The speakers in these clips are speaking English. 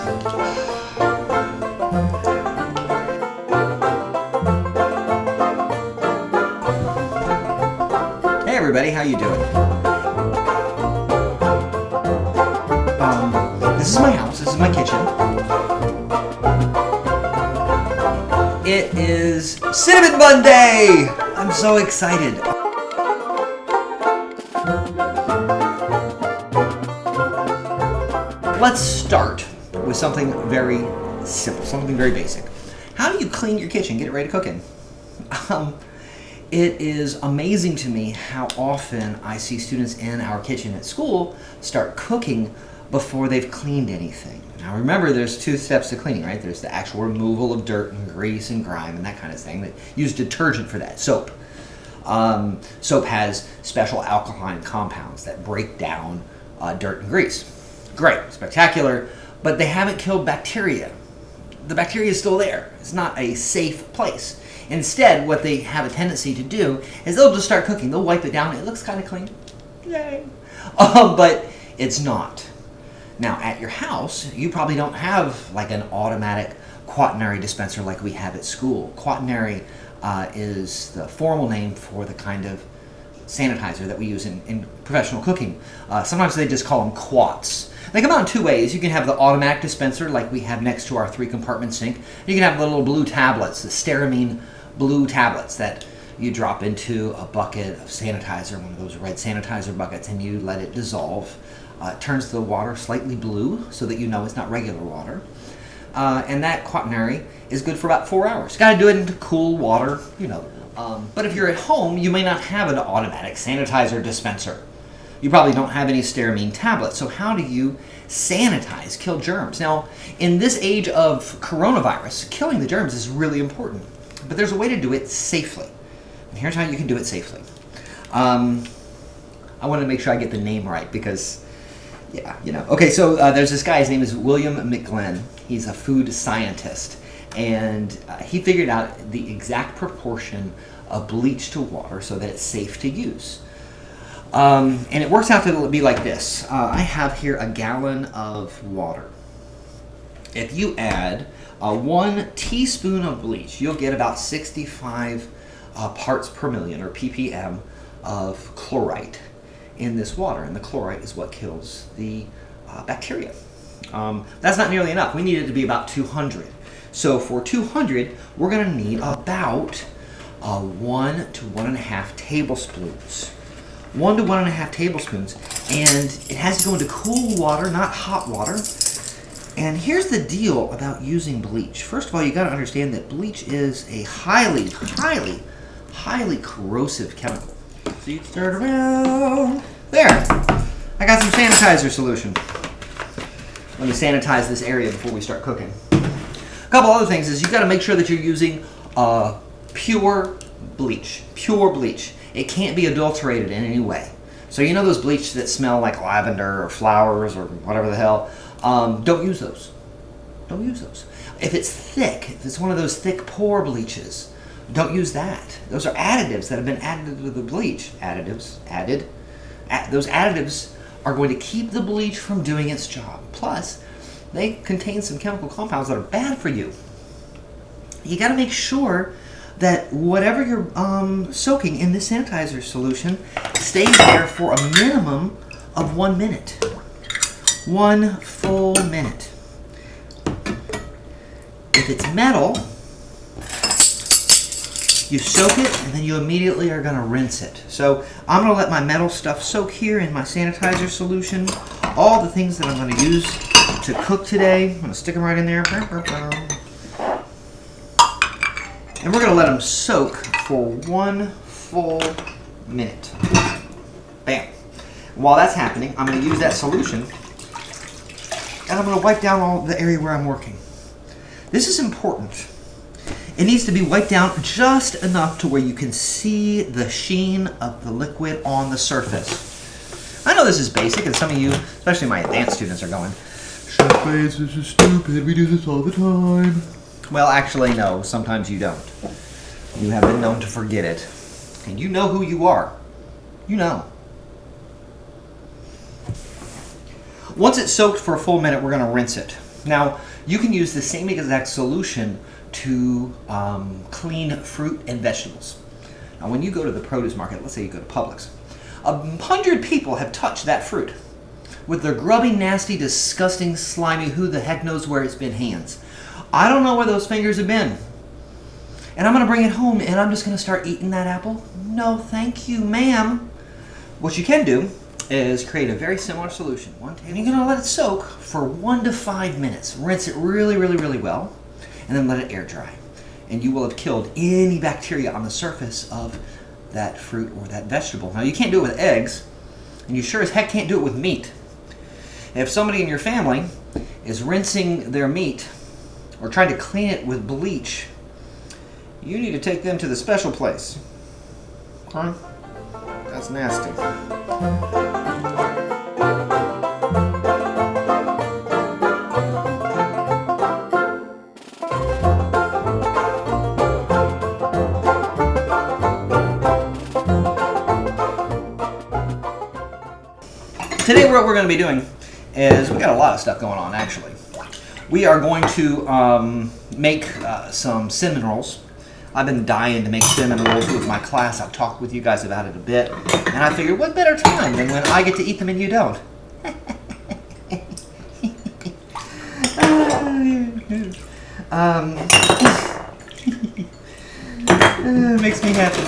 Hey everybody, how you doing? This is my house, this is my kitchen. It is Cinnamon Bun Day! I'm so excited. Let's start with something very simple, something very basic. How do you clean your kitchen, get it ready to cook in? It is amazing to me how often I see students in our kitchen at school start cooking before they've cleaned anything. Now remember, there's two steps to cleaning, right? There's the actual removal of dirt and grease and grime and that kind of thing. They use detergent for that, soap. Soap has special alkaline compounds that break down dirt and grease. Great, spectacular, but they haven't killed bacteria. The bacteria is still there. It's not a safe place. Instead, what they have a tendency to do is they'll just start cooking. They'll wipe it down. It looks kind of clean. Yay. But it's not. Now, at your house, you probably don't have like an automatic quaternary dispenser like we have at school. Quaternary is the formal name for the kind of sanitizer that we use in professional cooking. Sometimes they just call them quats. They come out in two ways. You can have the automatic dispenser like we have next to our 3-compartment sink. You can have the little blue tablets, the Stearamine blue tablets that you drop into a bucket of sanitizer, one of those red sanitizer buckets, and you let it dissolve. It turns the water slightly blue so that you know it's not regular water. And that quaternary is good for about 4 hours. Got to do it into cool water, you know. But if you're at home, you may not have an automatic sanitizer dispenser. You probably don't have any Stearamine tablets. So how do you sanitize, kill germs? Now, in this age of coronavirus, killing the germs is really important. But there's a way to do it safely. And here's how you can do it safely. I want to make sure I get the name right because, yeah, you know. Okay, so there's this guy. His name is William McGlynn. He's a food scientist. And he figured out the exact proportion of bleach to water so that it's safe to use. And it works out to be like this. I have here a gallon of water. If you add 1 teaspoon of bleach, you'll get about 65 parts per million, or ppm, of chlorite in this water. And the chlorite is what kills the bacteria. That's not nearly enough. We need it to be about 200. So for 200, we're going to need about 1 to 1.5 tablespoons. 1 to 1.5 tablespoons. And it has to go into cool water, not hot water. And here's the deal about using bleach. First of all, you got to understand that bleach is a highly corrosive chemical. So you stir it around. There. I got some sanitizer solution. Let me sanitize this area before we start cooking. A couple other things is you got to make sure that you're using pure bleach. Pure bleach. It can't be adulterated in any way. So you know those bleach that smell like lavender or flowers or whatever the hell? Don't use those. Don't use those. If it's thick, if it's one of those thick pour bleaches, don't use that. Those are additives that have been added to the bleach. Those additives are going to keep the bleach from doing its job. Plus, they contain some chemical compounds that are bad for you. You got to make sure that whatever you're soaking in this sanitizer solution stays there for a minimum of 1 minute. 1 full minute. If it's metal, you soak it and then you immediately are going to rinse it. So I'm going to let my metal stuff soak here in my sanitizer solution. All the things that I'm going to use to cook today, I'm going to stick them right in there. And we're going to let them soak for 1 full minute. Bam. While that's happening, I'm going to use that solution and I'm going to wipe down all the area where I'm working. This is important. It needs to be wiped down just enough to where you can see the sheen of the liquid on the surface. I know this is basic, and some of you, especially my advanced students, are going, Chef Bates, this is stupid, we do this all the time. Well, actually, no, sometimes you don't. You have been known to forget it. And you know who you are. You know. Once it's soaked for a full minute, we're going to rinse it. Now, you can use the same exact solution to clean fruit and vegetables. Now, when you go to the produce market, let's say you go to Publix, 100 people have touched that fruit with their grubby, nasty, disgusting, slimy, who the heck knows where it's been hands. I don't know where those fingers have been. And I'm going to bring it home and I'm just going to start eating that apple? No, thank you, ma'am. What you can do is create a very similar solution. And you're going to let it soak for 1 to 5 minutes. Rinse it really, really, really well, and then let it air dry. And you will have killed any bacteria on the surface of that fruit or that vegetable. Now, you can't do it with eggs, and you sure as heck can't do it with meat. If somebody in your family is rinsing their meat or trying to clean it with bleach, you need to take them to the special place. Okay? That's nasty. Today what we're going to be doing is, we got a lot of stuff going on actually. We are going to make some cinnamon rolls. I've been dying to make cinnamon rolls with my class. I've talked with you guys about it a bit. And I figured, what better time than when I get to eat them and you don't? It makes me happy.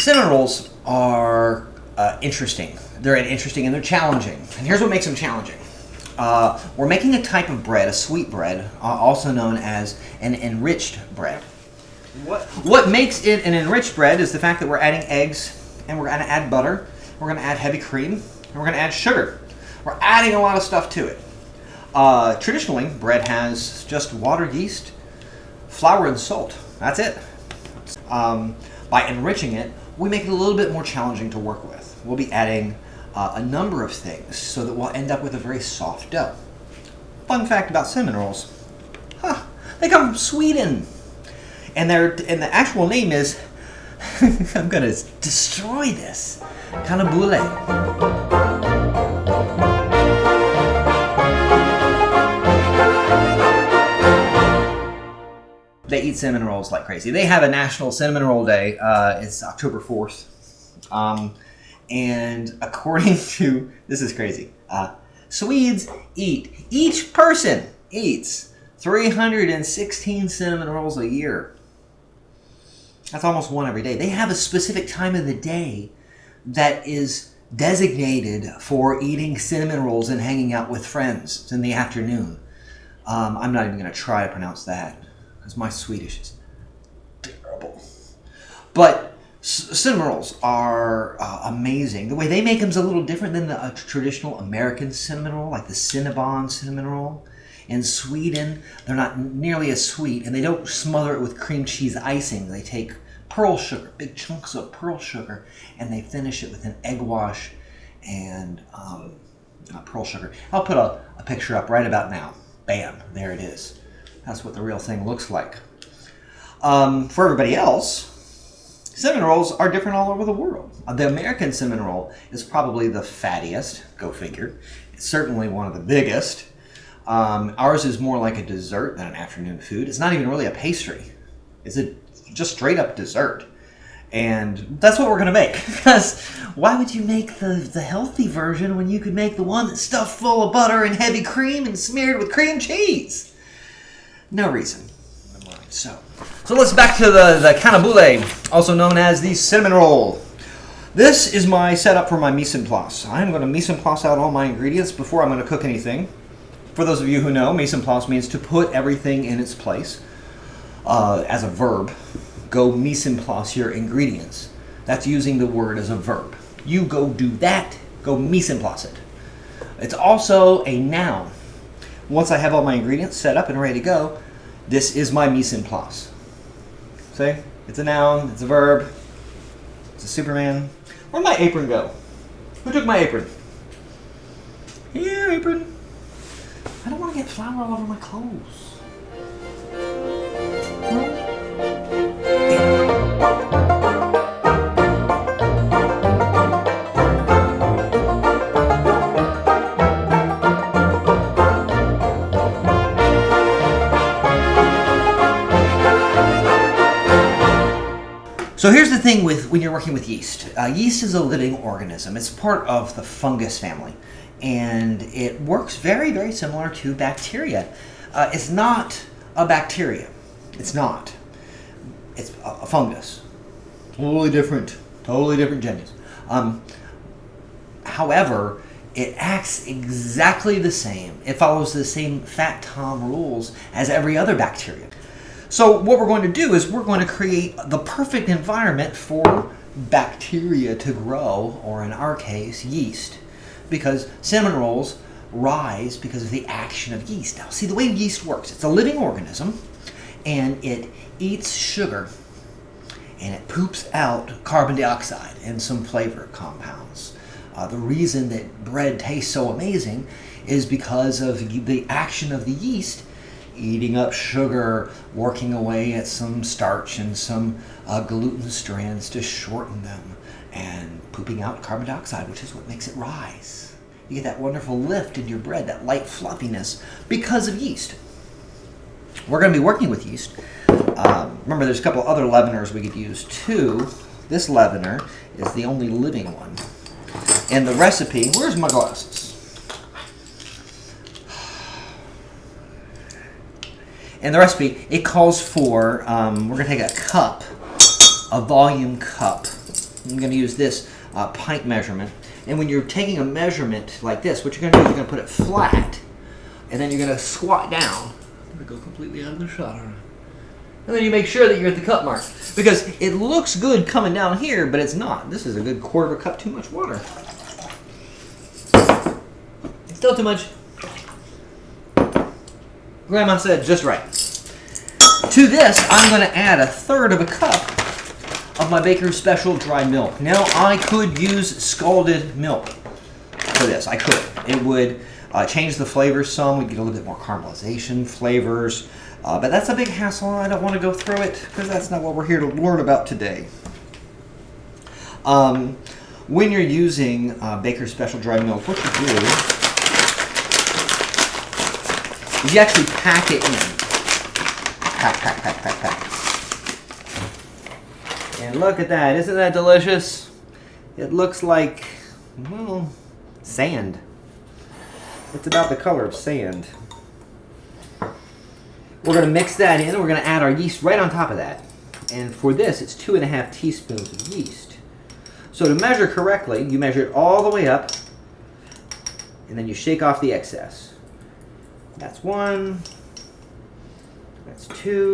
Cinnamon rolls are interesting. They're interesting and they're challenging. And here's what makes them challenging. We're making a type of bread, a sweet bread, also known as an enriched bread. What makes it an enriched bread is the fact that we're adding eggs, and we're going to add butter, we're going to add heavy cream, and we're going to add sugar. We're adding a lot of stuff to it. Traditionally, bread has just water, yeast, flour, and salt. That's it. By enriching it, we make it a little bit more challenging to work with. We'll be adding a number of things so that we'll end up with a very soft dough. Fun fact about cinnamon rolls. They come from Sweden. And the actual name is, I'm going to destroy this, cannabule. They eat cinnamon rolls like crazy. They have a National Cinnamon Roll Day. It's October 4th. And according to, this is crazy, Swedes each person eats 316 cinnamon rolls a year. That's almost one every day. They have a specific time of the day that is designated for eating cinnamon rolls and hanging out with friends. It's in the afternoon. I'm not even going to try to pronounce that because my Swedish is terrible. But cinnamon rolls are amazing. The way they make them is a little different than the traditional American cinnamon roll, like the Cinnabon cinnamon roll. In Sweden, they're not nearly as sweet, and they don't smother it with cream cheese icing. They take pearl sugar, big chunks of pearl sugar, and they finish it with an egg wash and pearl sugar. I'll put a picture up right about now. Bam, there it is. That's what the real thing looks like. For everybody else, cinnamon rolls are different all over the world. The American cinnamon roll is probably the fattiest, go figure. It's certainly one of the biggest. Ours is more like a dessert than an afternoon food. It's not even really a pastry. It's just straight up dessert. And that's what we're going to make. Because why would you make the healthy version when you could make the one that's stuffed full of butter and heavy cream and smeared with cream cheese? No reason. So let's back to the cannabule, also known as the cinnamon roll. This is my setup for my mise en place. I'm going to mise en place out all my ingredients before I'm going to cook anything. For those of you who know, mise en place means to put everything in its place. As a verb, go mise en place your ingredients. That's using the word as a verb. You go do that, go mise en place it. It's also a noun. Once I have all my ingredients set up and ready to go, this is my mise en place. See? It's a noun, it's a verb, it's a Superman. Where'd my apron go? Who took my apron? Here, apron. I don't want to get flour all over my clothes. So here's the thing with when you're working with yeast. Yeast is a living organism. It's part of the fungus family, and it works very, very similar to bacteria. It's not a bacteria. It's not. It's a fungus. Totally different genus. However, it acts exactly the same. It follows the same Fat Tom rules as every other bacteria. So what we're going to do is we're going to create the perfect environment for bacteria to grow, or in our case, yeast. Because cinnamon rolls rise because of the action of yeast. Now, see, the way yeast works, it's a living organism, and it eats sugar, and it poops out carbon dioxide and some flavor compounds. The reason that bread tastes so amazing is because of the action of the yeast eating up sugar, working away at some starch and some gluten strands to shorten them, and pooping out carbon dioxide, which is what makes it rise. You get that wonderful lift in your bread, that light fluffiness, because of yeast. We're going to be working with yeast. Remember, there's a couple other leaveners we could use too. This leavener is the only living one. And the recipe, where's my glasses? And the recipe, it calls for, we're going to take a cup, a volume cup. I'm going to use this pint measurement. And when you're taking a measurement like this, what you're going to do is you're going to put it flat, and then you're going to squat down. I'm going to go completely out of the shot, aren't I? And then you make sure that you're at the cup mark. Because it looks good coming down here, but it's not. This is a good quarter of a cup too much water. Still too much. Grandma said just right. To this, I'm going to add 1/3 of a cup of my Baker's Special dry milk. Now, I could use scalded milk for this. I could. It would change the flavors some. We'd get a little bit more caramelization flavors. But that's a big hassle, and I don't want to go through it because that's not what we're here to learn about today. When you're using Baker's Special dry milk, what you do is you actually pack it in. Pack. And look at that. Isn't that delicious? It looks like, well, sand. It's about the color of sand. We're going to mix that in, and we're going to add our yeast right on top of that. And for this, it's 2½ teaspoons of yeast. So to measure correctly, you measure it all the way up, and then you shake off the excess. That's 1. That's 2.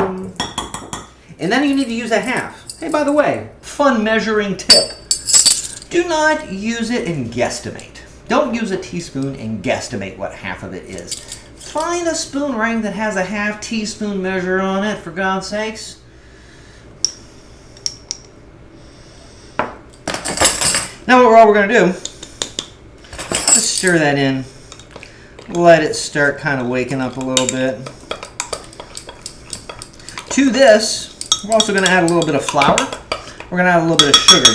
And then you need to use a half. Hey, by the way, fun measuring tip. Do not use it and guesstimate. Don't use a teaspoon and guesstimate what half of it is. Find a spoon ring that has a ½ teaspoon measure on it, for God's sakes. Now what we're going to do, let's stir that in. Let it start kind of waking up a little bit. To this, we're also going to add a little bit of flour. We're going to add a little bit of sugar.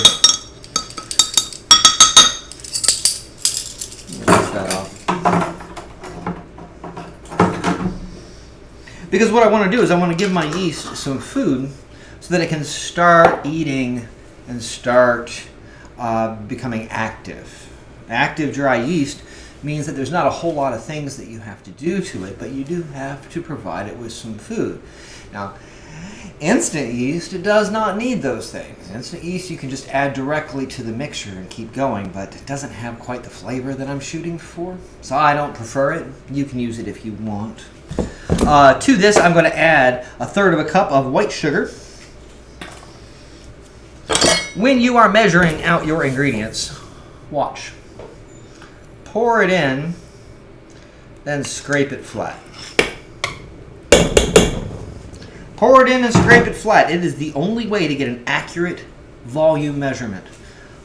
Rinse that off. Because what I want to do is I want to give my yeast some food so that it can start eating and start becoming active. Active dry yeast means that there's not a whole lot of things that you have to do to it, but you do have to provide it with some food. Now, instant yeast, it does not need those things. Instant yeast you can just add directly to the mixture and keep going, but it doesn't have quite the flavor that I'm shooting for, so I don't prefer it. You can use it if you want. To this, I'm going to add 1/3 of a cup of white sugar. When you are measuring out your ingredients, watch. Pour it in, then scrape it flat. Pour it in and scrape it flat. It is the only way to get an accurate volume measurement.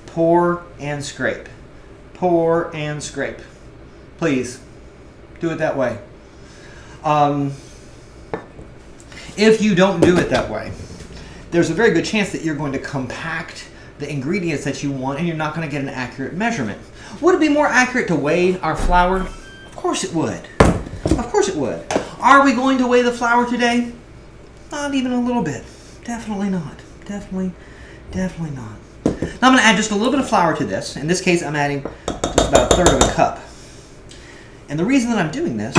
Pour and scrape. Pour and scrape. Please, do it that way. If you don't do it that way, there's a very good chance that you're going to compact the ingredients that you want and you're not going to get an accurate measurement. Would it be more accurate to weigh our flour? Of course it would. Of course it would. Are we going to weigh the flour today? Not even a little bit. Definitely not. Definitely Definitely not. Now I'm going to add just a little bit of flour to this. In this case, I'm adding just about a third of a cup. And the reason that I'm doing this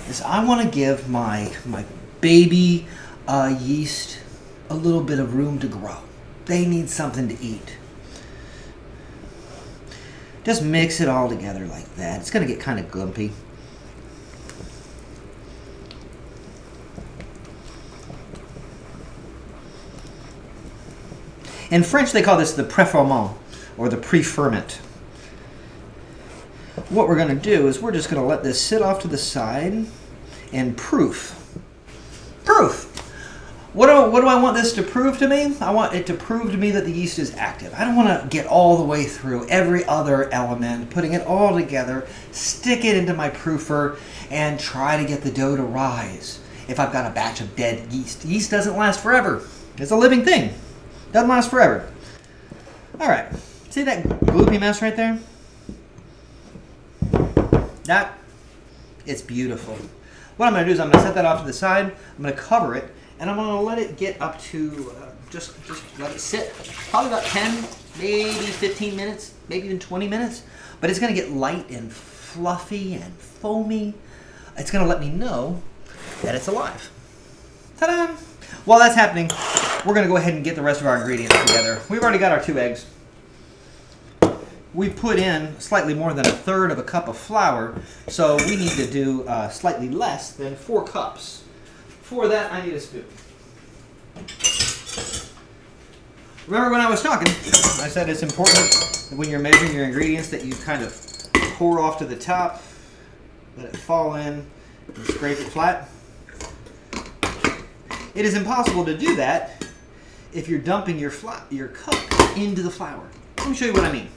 is I want to give my baby yeast a little bit of room to grow. They need something to eat. Just mix it all together like that. It's going to get kind of glumpy. In French, they call this the préferment, or the pre-ferment. What we're going to do is we're just going to let this sit off to the side and proof. Proof! What do I want this to prove to me? I want it to prove to me that the yeast is active. I don't want to get all the way through every other element, putting it all together, stick it into my proofer, and try to get the dough to rise. If I've got a batch of dead yeast. Yeast doesn't last forever. It's a living thing. Doesn't last forever. Alright, see that gloopy mess right there? That, it's beautiful. What I'm going to do is I'm going to set that off to the side, I'm going to cover it, and I'm going to let it get up to, just let it sit, probably about 10, maybe 15 minutes, maybe even 20 minutes, but it's going to get light and fluffy and foamy. It's going to let me know that it's alive. Ta-da! While that's happening, we're going to go ahead and get the rest of our ingredients together. We've already got our 2 eggs. We put in slightly more than a third of a cup of flour, so we need to do slightly less than 4 cups. For that, I need a spoon. Remember when I was talking, I said it's important that when you're measuring your ingredients that you kind of pour off to the top, let it fall in, and scrape it flat. It is impossible to do that if you're dumping your cup into the flour. Let me show you what I mean.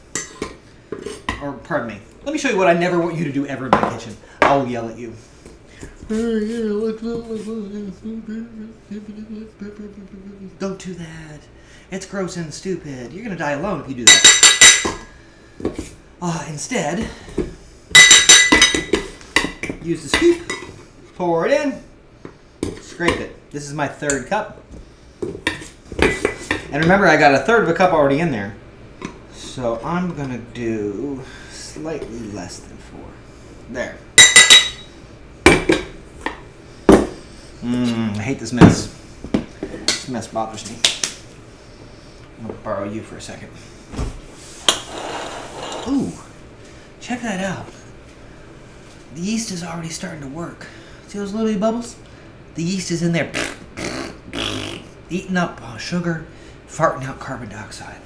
Or, pardon me. Let me show you what I never want you to do ever in my kitchen. I will yell at you. Don't do that. It's gross and stupid. You're going to die alone if you do that. Instead, use the scoop, pour it in, scrape it. This is my 3rd cup. And remember, I got a third of a cup already in there. So I'm going to do slightly less than 4. There. I hate this mess. This mess bothers me. I'm going to borrow you for a second. Ooh, check that out. The yeast is already starting to work. See those little bubbles? The yeast is in there eating up sugar, farting out carbon dioxide.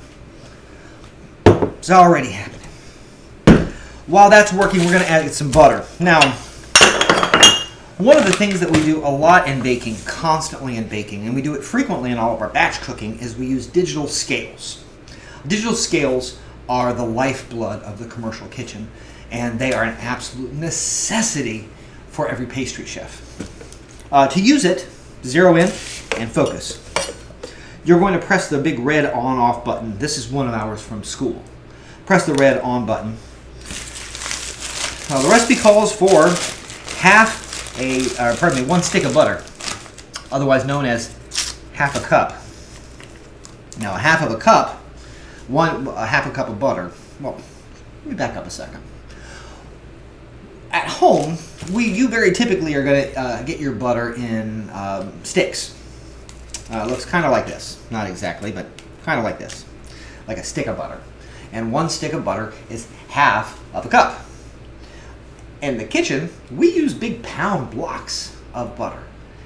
It's already happening. While that's working, we're going to add some butter. Now, one of the things that we do a lot in baking, constantly in baking, and we do it frequently in all of our batch cooking, is we use digital scales. Digital scales are the lifeblood of the commercial kitchen, and they are an absolute necessity for every pastry chef. To use it, zero in and focus. You're going to press the big red on-off button. This is one of ours from school. Press the red on button. The recipe calls for 1 stick of butter, otherwise known as half a cup. Now, half of a cup, half a cup of butter. Well, let me back up a second. At home, you very typically are going to get your butter in sticks. It looks kind of like this. Not exactly, but kind of like this. Like a stick of butter. And 1 stick of butter is half of a cup. In the kitchen, we use big pound blocks of butter.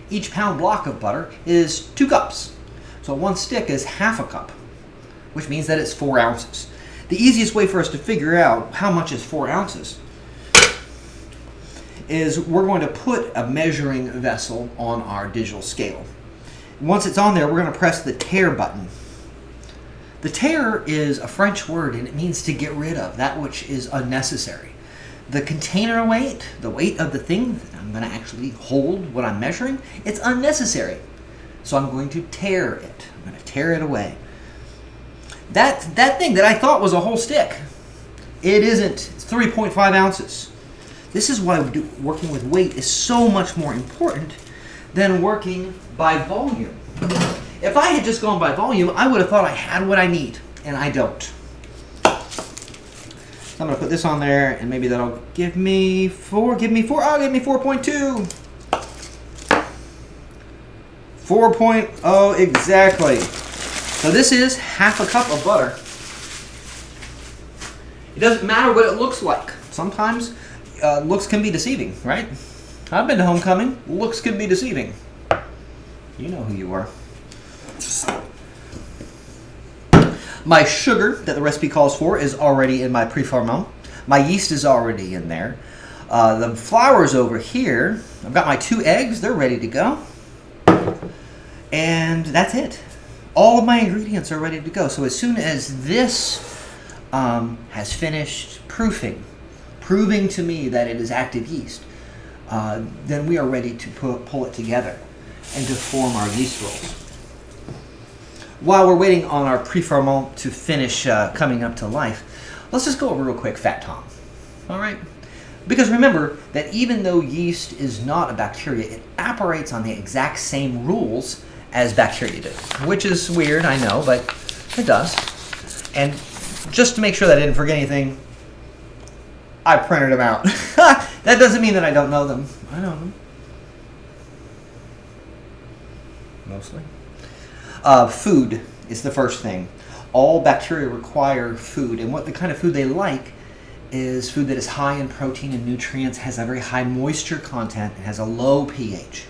Each pound block of butter is 2 cups. So 1 stick is half a cup, which means that it's 4 ounces. The easiest way for us to figure out how much is 4 ounces is we're going to put a measuring vessel on our digital scale. Once it's on there, we're going to press the tare button. The tare is a French word, and it means to get rid of, that which is unnecessary. The container weight, the weight of the thing that I'm going to actually hold when I'm measuring, it's unnecessary. So I'm going to tare it. I'm going to tear it away. That thing that I thought was a whole stick, it isn't. It's 3.5 ounces. This is why working with weight is so much more important than working by volume. If I had just gone by volume, I would have thought I had what I need, and I don't. So I'm going to put this on there, and maybe that'll give me 4. Give me 4. Oh, give me 4.2. 4.0 exactly. So this is half a cup of butter. It doesn't matter what it looks like. Sometimes looks can be deceiving, right? I've been to homecoming. Looks can be deceiving. You know who you are. My sugar that the recipe calls for is already in my pre-ferment. My yeast is already in there. The flour's over here. I've got my 2 eggs. They're ready to go. And that's it. All of my ingredients are ready to go. So as soon as this has finished proving to me that it is active yeast, then we are ready to pull it together and to form our yeast rolls. While we're waiting on our pre-ferment to finish coming up to life, let's just go over real quick Fat Tom. All right? Because remember that even though yeast is not a bacteria, it operates on the exact same rules as bacteria do, which is weird, I know, but it does. And just to make sure that I didn't forget anything, I printed them out. That doesn't mean that I don't know them. I know them. Mostly. Food is the first thing. All bacteria require food, and what the kind of food they like is food that is high in protein and nutrients, has a very high moisture content, and has a low pH.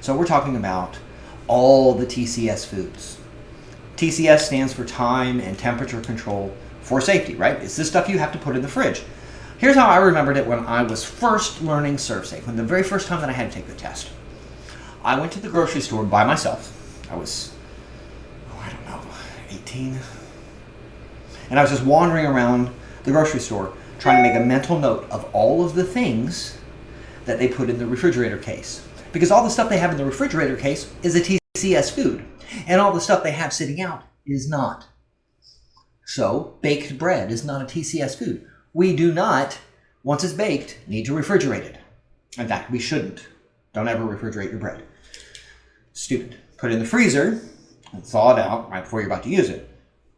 So we're talking about all the TCS foods. TCS stands for time and temperature control for safety, right? It's this stuff you have to put in the fridge. Here's how I remembered it when I was first learning ServSafe, when the very first time that I had to take the test. I went to the grocery store by myself. I was, 18. And I was just wandering around the grocery store trying to make a mental note of all of the things that they put in the refrigerator case. Because all the stuff they have in the refrigerator case is a TCS food. And all the stuff they have sitting out is not. So, baked bread is not a TCS food. We do not, once it's baked, need to refrigerate it. In fact, we shouldn't. Don't ever refrigerate your bread. Stupid. Put it in the freezer and thaw it out right before you're about to use it.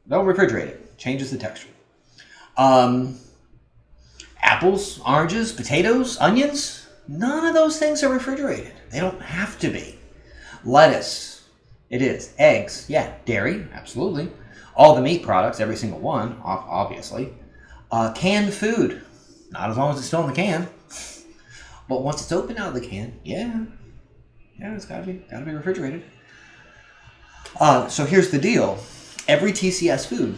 Don't refrigerate it. Changes the texture. Apples, oranges, potatoes, onions, none of those things are refrigerated. They don't have to be. Lettuce, it is. Eggs, yeah. Dairy, absolutely. All the meat products, every single one, obviously. Canned food, not as long as it's still in the can. But once it's open out of the can, yeah, it's gotta be refrigerated. So here's the deal. Every TCS food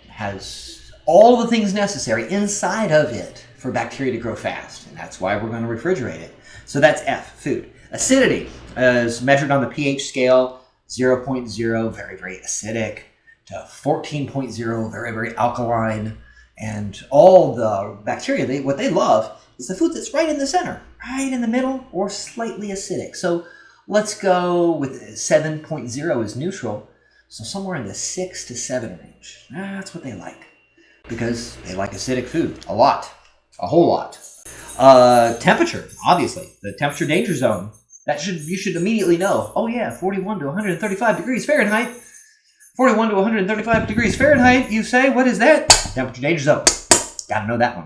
has all the things necessary inside of it for bacteria to grow fast. And that's why we're going to refrigerate it. So that's F, food. Acidity is measured on the pH scale, 0.0, very, very acidic, to 14.0, very, very alkaline. And all the bacteria, what they love is the food that's right in the center, right in the middle, or slightly acidic. So let's go with 7.0 is neutral. So somewhere in the 6 to 7 range. That's what they like. Because they like acidic food. A lot. A whole lot. Temperature, obviously. The temperature danger zone. You should immediately know. Oh yeah, 41 to 135 degrees Fahrenheit. 41 to 135 degrees Fahrenheit, you say? What is that? Temperature danger zone. Gotta know that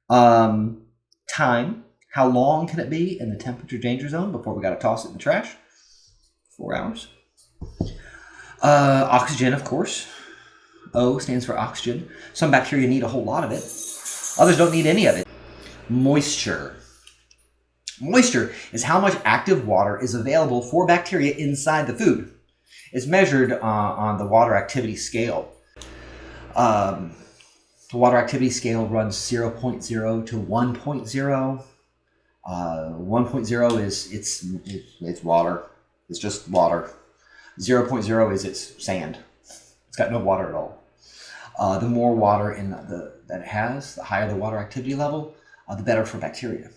one. Time. How long can it be in the temperature danger zone before we gotta toss it in the trash? 4 hours. Oxygen, of course. O stands for oxygen. Some bacteria need a whole lot of it. Others don't need any of it. Moisture. Moisture is how much active water is available for bacteria inside the food. It's measured on the water activity scale. The water activity scale runs 0.0 to 1.0. 1.0 is it's water. It's just water. 0.0 is it's sand. It's got no water at all. The more water that it has, the higher the water activity level, the better for bacteria.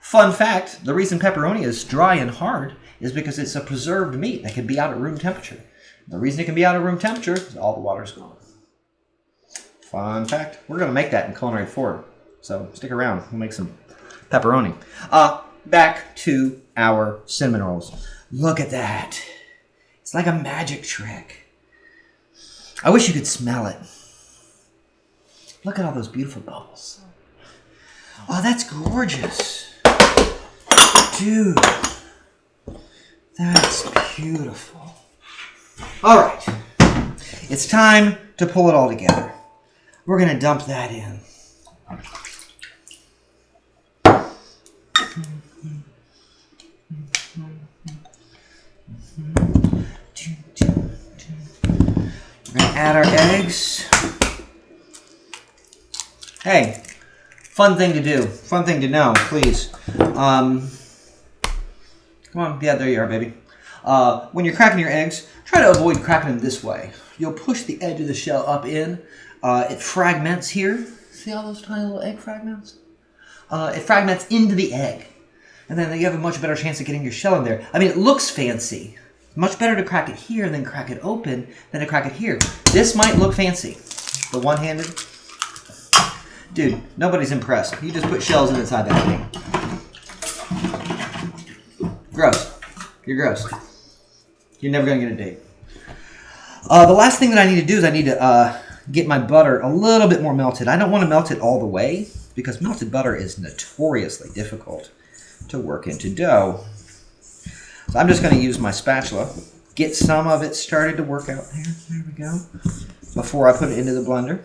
Fun fact, the reason pepperoni is dry and hard is because it's a preserved meat that can be out at room temperature. The reason it can be out at room temperature is all the water's gone. Fun fact. We're going to make that in Culinary 4, so stick around. We'll make some pepperoni. Back to our cinnamon rolls. Look at that. It's like a magic trick. I wish you could smell it. Look at all those beautiful bubbles. Oh, that's gorgeous. Dude, that's beautiful. All right, it's time to pull it all together. We're gonna dump that in. We're gonna add our eggs. Hey, fun thing to do, fun thing to know, please. Come on, yeah, there you are, baby. When you're cracking your eggs, try to avoid cracking them this way. You'll push the edge of the shell up in. It fragments here. See all those tiny little egg fragments? It fragments into the egg. And then you have a much better chance of getting your shell in there. I mean, it looks fancy. Much better to crack it here and then crack it open than to crack it here. This might look fancy. The one-handed. Dude, nobody's impressed. You just put shells inside that thing. Gross. You're gross. You're never going to get a date. The last thing that I need to do is I need to get my butter a little bit more melted. I don't want to melt it all the way because melted butter is notoriously difficult to work into dough. So I'm just going to use my spatula, get some of it started to work out there. There we go. Before I put it into the blender.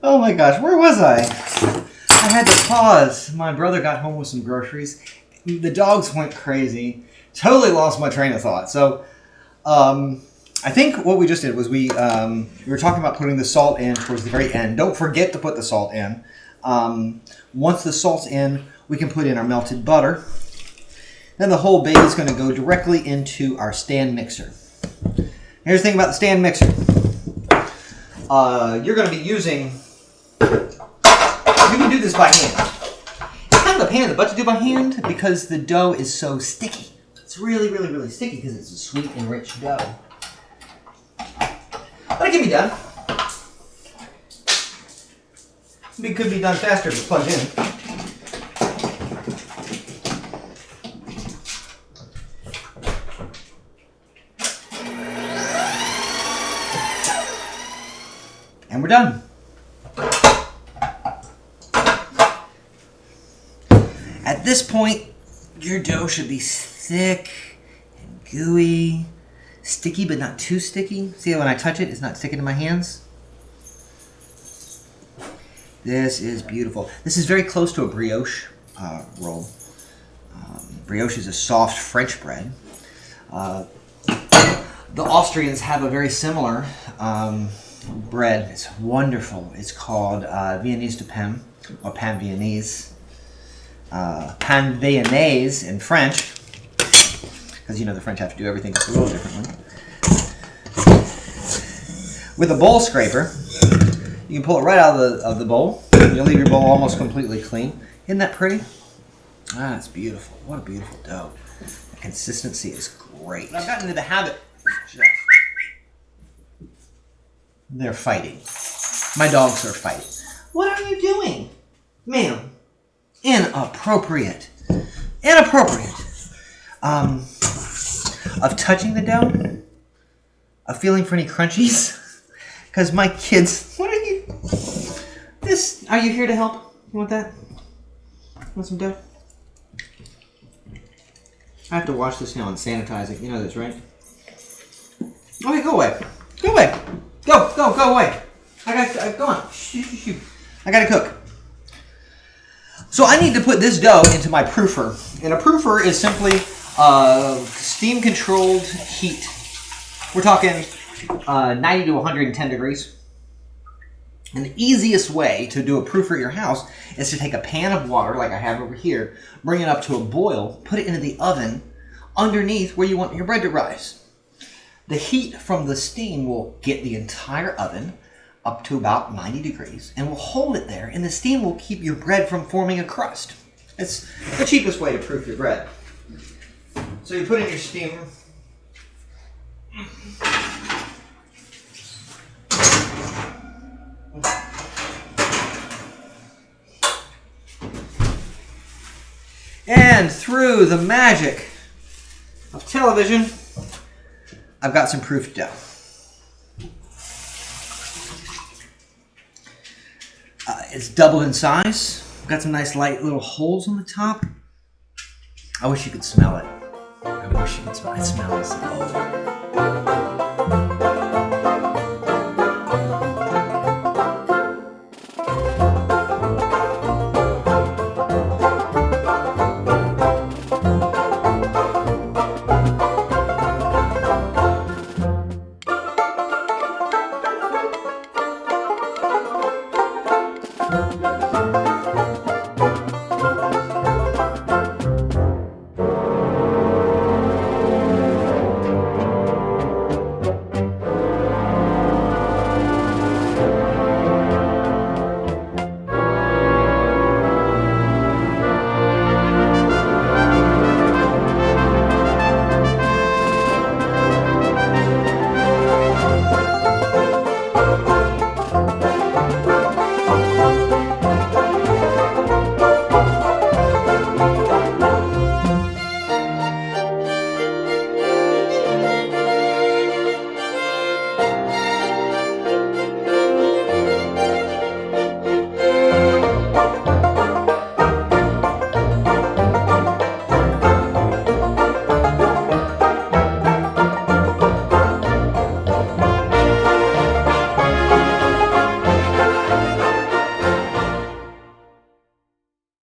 Oh my gosh, where was I? I had to pause. My brother got home with some groceries. The dogs went crazy. Totally lost my train of thought. So, I think what we just did was we were talking about putting the salt in towards the very end. Don't forget to put the salt in. Once the salt's in, we can put in our melted butter. Then the whole baby's going to go directly into our stand mixer. Here's the thing about the stand mixer. You're going to be using... You can do this by hand. It's kind of a pain in the butt to do by hand because the dough is so sticky. It's really, really, really sticky because it's a sweet, enriched dough. But it can be done. It could be done faster if it's plugged in. And we're done. At this point, your dough should be thick and gooey, sticky but not too sticky. See how when I touch it, it's not sticking to my hands? This is beautiful. This is very close to a brioche roll. Brioche is a soft French bread. The Austrians have a very similar bread. It's wonderful. It's called Viennese de Pain, or Pain Viennese. Pain Viennese in French, because you know the French have to do everything just a little differently. With a bowl scraper, you can pull it right out of the bowl. You'll leave your bowl almost completely clean. Isn't that pretty? Ah, it's beautiful. What a beautiful dough. The consistency is great. I've gotten into the habit. They're fighting. My dogs are fighting. What are you doing, ma'am? Inappropriate. Inappropriate. Of touching the dough. Of feeling for any crunchies. Because my kids, what are you? Are you here to help? You want that? Want some dough? I have to wash this now and sanitize it. You know this, right? Okay, go away. Go away. Go away. Go on. Shoot. I gotta cook. So I need to put this dough into my proofer. And a proofer is simply steam-controlled heat. We're talking 90 to 110 degrees. And the easiest way to do a proofer at your house is to take a pan of water, like I have over here, bring it up to a boil, put it into the oven underneath where you want your bread to rise. The heat from the steam will get the entire oven up to about 90 degrees and will hold it there, and the steam will keep your bread from forming a crust. It's the cheapest way to proof your bread. So you put in your steamer. And through the magic of television, I've got some proof dough. It's doubled in size. I've got some nice light little holes on the top. I wish you could smell it. I wish you could smell it. It smells. Oh.